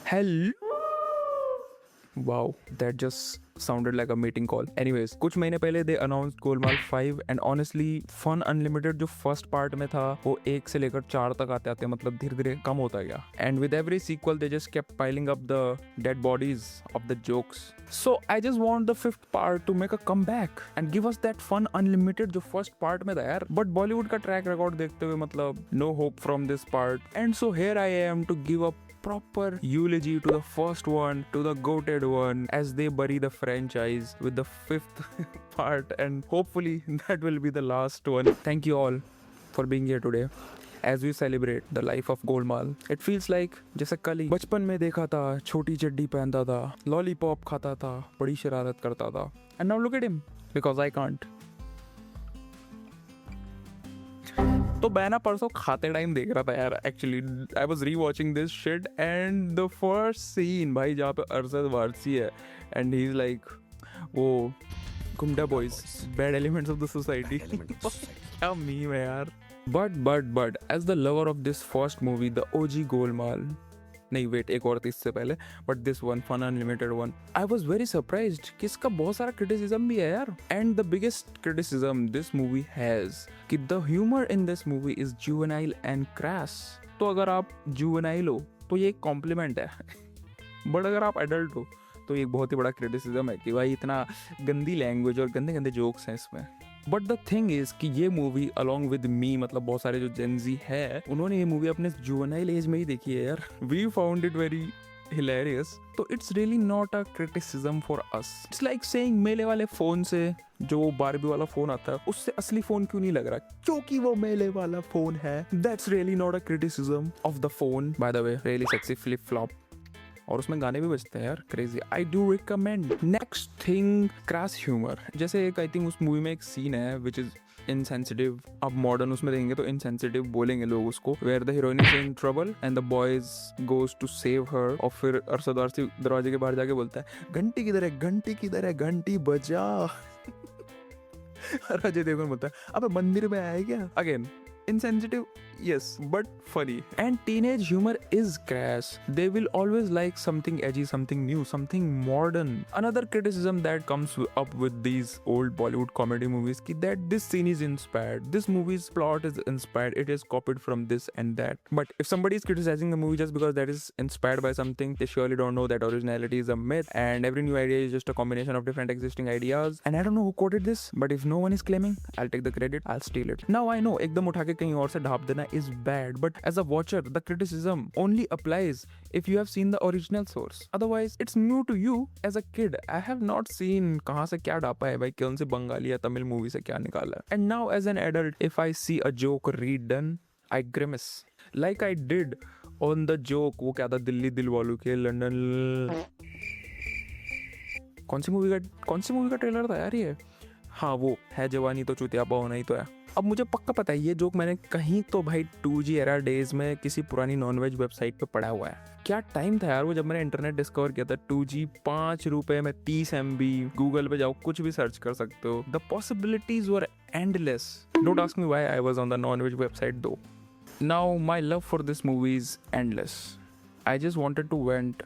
Hello. Wow, that just sounded like a meeting call. Anyways, कुछ महीने पहले they announced Golmaal 5 and honestly Fun Unlimited जो first part में था वो 1 से लेकर 4 तक आते आते मतलब धीरे धीरे कम होता गया. And with every sequel they just kept piling up the dead bodies of the jokes. So I just want the 5th part to make a comeback and give us that Fun Unlimited जो first part में था यार. But Bollywood का track record देखते हुए मतलब no hope from this part. And so here I am to give a proper eulogy to the first one, to the goated one, as they bury the franchise with the 5th part, and hopefully that will be the last one. Thank you all for being here today as we celebrate the life of Golmaal. It feels like जैसे कल ही बचपन में देखा था, छोटी चड्डी पहनता था, लॉलीपॉप खाता था, बड़ी शरारत करता था, and now look at him because I can't. तो मैं ना परसों खाते टाइम देख रहा था यार. Actually I was rewatching this shit and the first scene भाई जहाँ पे अरशद वारसी है एंड ही इज लाइक वो गुंडा boys bad elements of the society. क्या मीम है यार. But as the lover of this first movie the OG Golmaal, नहीं वेट एक और थी इससे पहले, but this one fun unlimited one, I was very surprised कि इसका बहुत सारा क्रिटिसिज्म भी है यार. And the biggest criticism this movie has कि the humour in this movie is juvenile and crass. तो अगर आप जुवेनाइल हो तो ये एक कॉम्प्लीमेंट है बट अगर आप एडल्ट हो तो ये एक बहुत ही बड़ा क्रिटिसिज्म है कि भाई इतना गंदी लैंग्वेज और गंदे गंदे जोक्स हैं इसमें. बट द थिंग इज कि ये मूवी अलॉन्ग विद मी मतलब बहुत सारे जो जेनजी है उन्होंने ये मूवी अपने जुवेनाइल एज में ही देखी है यार. We found it very hilarious. तो it's really not a criticism for us. It's like saying मेले वाले फोन से जो बारबी वाला फोन आता है उससे असली फोन क्यों नहीं लग रहा क्योंकि वो मेले वाला फोन है. That's really not a criticism of the phone. Bye the way really sexy flip flop और उसमें गाने भी बजते हैं यार, crazy. I do recommend. Next thing crash humour. जैसे एक आई थिंक उस मूवी में एक सीन है विच इज इनसेंसिटिव. अब मॉडर्न उसमें देखेंगे तो इनसेंसिटिव बोलेंगे लोग उसको, where the heroine is in trouble and the boys goes to save her. और फिर अरशद वारसी दरवाजे के बाहर जाके बोलता है घंटी किधर है, घंटी किधर है, घंटी बजा. अजय देवगन बोलता है अबे मंदिर में आया क्या. Again insensitive, yes, but funny. And teenage humor is crass. They will always like something edgy, something new, something modern. Another criticism that comes up with these old Bollywood comedy movies is that this scene is inspired. This movie's plot is inspired. It is copied from this and that. But if somebody is criticizing the movie just because that is inspired by something, they surely don't know that originality is a myth and every new idea is just a combination of different existing ideas. And I don't know who quoted this, but if no one is claiming, I'll take the credit. I'll steal it. Now I know एकदम उठा के कहीं और से ढाप देना is bad, but as a watcher the criticism only applies if you have seen the original source. Otherwise it's new to you as a kid. I have not seen कहाँ से क्या ढापा है भाई, कौन से बंगाली या तमिल मूवी से क्या निकाला है. And now as an adult if I see a joke redone I grimace like I did on the joke. वो क्या था दिल्ली दिल वालों के लंदन, कौन सी मूवी का ट्रेलर था यार ये. हाँ वो है जवानी तो चुतियापा होना ही तो है. अब मुझे पक्का पता है ये जोक मैंने कहीं तो भाई 2G एरा डेज में किसी पुरानी नॉनवेज वेबसाइट पे पढ़ा हुआ है. क्या टाइम था यार वो जब मैंने इंटरनेट डिस्कवर किया था. 2G 5 रुपए में 30 MB. गूगल पे जाओ कुछ भी सर्च कर सकते हो. The possibilities were endless. Don't ask me why I was on the non veg website though. Now my love for this movie is endless. I just wanted to vent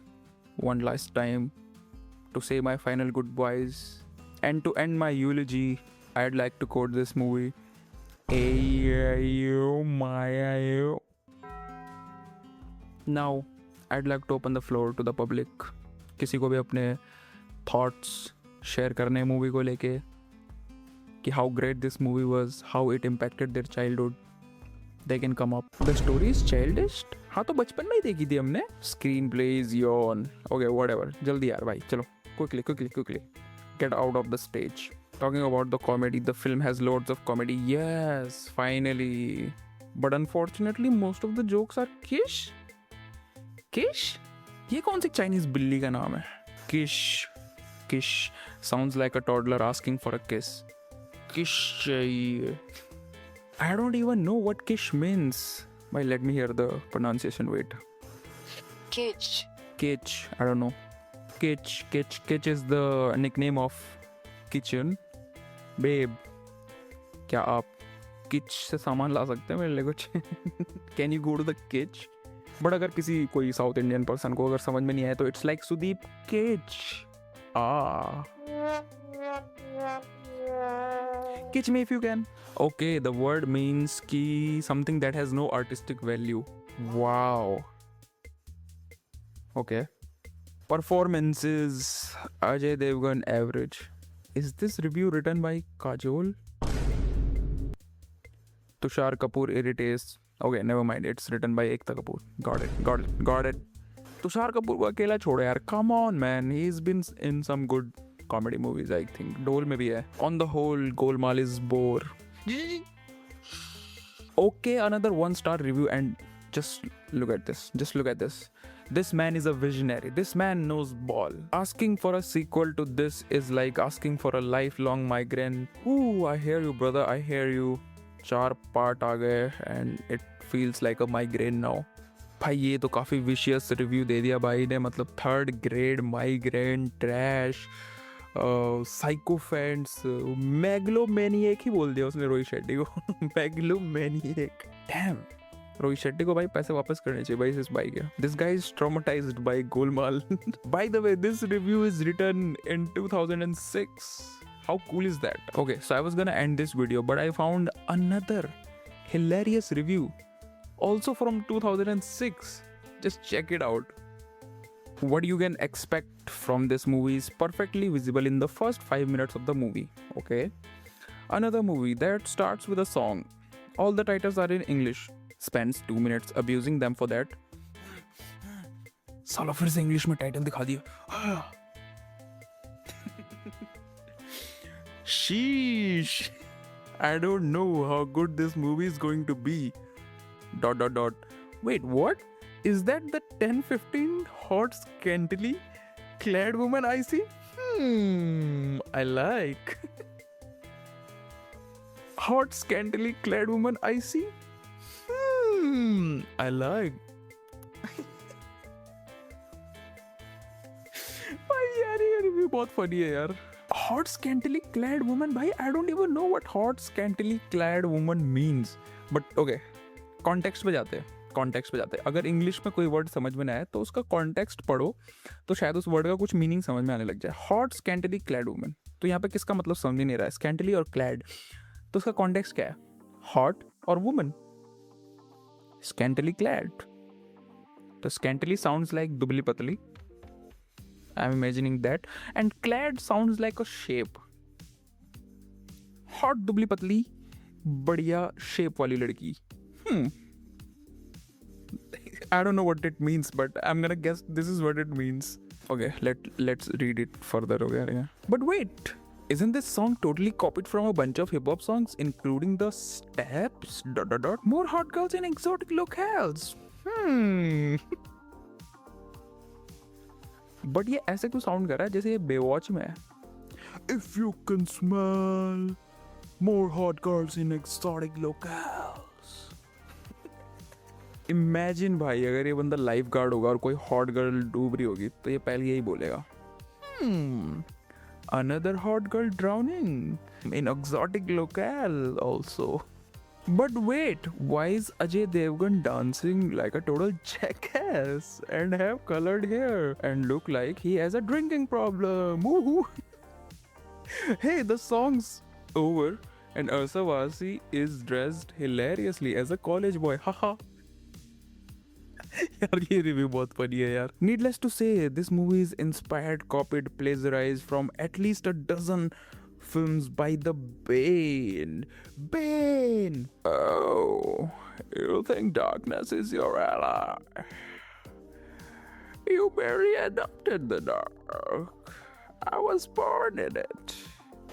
one last time to say my final goodbyes and to end my eulogy I'd like to quote this movie. Now I'd like to open the floor to the public. किसी को भी अपने thoughts share करने movie को लेके कि how great this movie was, how it impacted their childhood, they can come up. The story is childish. हाँ तो बचपन में ही देखी थी हमने. Screenplay is yawn. Okay whatever. जल्दी यार भाई चलो quickly get out of the stage. Talking about the comedy, the film has loads of comedy. Yes, finally. But unfortunately, most of the jokes are kish. Kish? ये कौन सी Chinese बिल्ली का नाम है? Kish sounds like a toddler asking for a kiss. Kish चाहिए. I don't even know what kish means. Wait, let me hear the pronunciation. Wait. Kitsch. I don't know. Kitsch is the nickname of kitchen. Babe, क्या आप किच से सामान ला सकते हैं मेरे लिए कुछ? Can you go to the kitch? But अगर किसी कोई साउथ इंडियन पर्सन को अगर समझ में नहीं आया तो इट्स लाइक सुदीप किच आ किच me if you can. Okay, the word means ki something that has no artistic value. Wow. Okay. Performances Ajay Devgan average. Is this review written by Kajol? Tushar Kapoor irritates. Okay, never mind. It's written by Ekta Kapoor. Got it. Tushar Kapoor को अकेला छोड़ो यार. Come on, man. He's been in some good comedy movies, I think. Dole में भी है. On the whole, Golmaal is bore. Okay, another 1-star review, and just look at this. This man is a visionary. This man knows ball. Asking for a sequel to this is like asking for a lifelong migraine. Ooh, I hear you, brother. I hear you. 4 part आ गए and it feels like a migraine now. भाई ये तो काफ़ी vicious review दे दिया भाई ने. मतलब 3rd grade migraine trash साइकोफेंट्स मैग्लोमैनिएक ही बोल दिया उसने रोहित शेट्टी को. मैग्लोमैनिएक. डैम. रोहित शेट्टी को भाई पैसे वापस करने चाहिए भाई इस बाई के. This guy is traumatized by Golmaal. By the way this review is written in 2006. How cool is that? Okay, so I was gonna end this video, but I found another hilarious review, also from 2006. Just check it out. What you can expect from this movie is perfectly visible in the first 5 minutes of the movie. Okay, another movie that starts with a song. All the titles are in English. Spends 2 minutes abusing them for that. साला फिर से English में title दिखा दिया. Sheesh. I don't know how good this movie is going to be. ... Wait, what? Is that the 10-15 hot scantily clad woman I see? I like. Hot scantily clad woman I see? I like. भाई यार ये review बहुत funny है यार. Hot scantily clad woman भाई I don't even know what hot scantily clad woman means. But okay, context पे जाते हैं. अगर इंग्लिश में कोई वर्ड समझ में ना आए तो उसका कॉन्टेक्स्ट पढ़ो तो शायद उस वर्ड का कुछ मीनिंग समझ में आने लग जाए. हॉट स्कैंटली क्लैड वुमन, तो यहाँ पे किसका मतलब समझ ही नहीं रहा है. स्कैंटली और क्लैड, तो उसका कॉन्टेक्स्ट क्या है? हॉट और वुमन. स्कैंटली क्लैड, तो स्कैंटली साउंड्स लाइक दुबली पतली. I am imagining that. And clad sounds like a shape. Hot दुबली पतली बढ़िया शेप वाली लड़की. I don't know what it means, but I'm gonna guess this is what it means. Okay, let's read it further. Okay, but wait, isn't this song totally copied from a bunch of hip hop songs, including the steps? ... More hot girls in exotic locales. But ये ऐसे क्यों sound कर रहा है जैसे ये Baywatch में है. If you can smell more hot girls in exotic locales. Imagine भाई अगर ये बंदा लाइफ गार्ड होगा और कोई हॉट गर्ल डूब रही होगी तो ये पहले यही बोलेगा, another hot girl drowning in exotic local also. But wait, why is Ajay Devgan dancing like a total jackass and have colored hair and look like he has a drinking problem? Woohoo! Hey, the song's over and Arsa Vasi is dressed hilariously as a college boy. Haha. यार ये review बहुत funny है यार. Needless to say, this movie is inspired, copied, plagiarized from at least a dozen films by the Bane. Oh, you think darkness is your ally? You barely adopted the dark. I was born in it.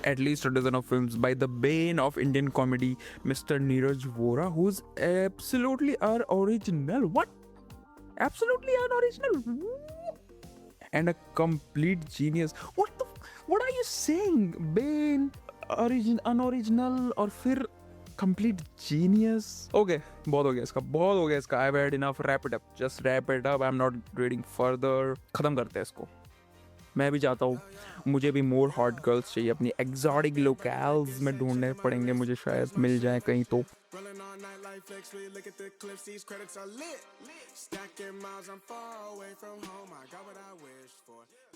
At least a dozen of films by the Bane of Indian comedy, Mr. Neeraj Vora, who's absolutely unoriginal. What? Absolutely unoriginal and a complete genius. What are you saying? Bane, unoriginal और फिर complete genius. Okay, बहुत हो गया इसका. I've had enough. Wrap it up. Just wrap it up. I'm not reading further. खत्म करते हैं इसको. मैं भी चाहता हूँ, मुझे भी मोर हॉट गर्ल्स चाहिए. अपनी एक्सोटिक लोकल्स में ढूंढने पड़ेंगे, मुझे शायद मिल जाए कहीं तो. nightlife flex, we look at the clips, these credits are lit. Stacking miles, I'm far away from home. I got what I wish for.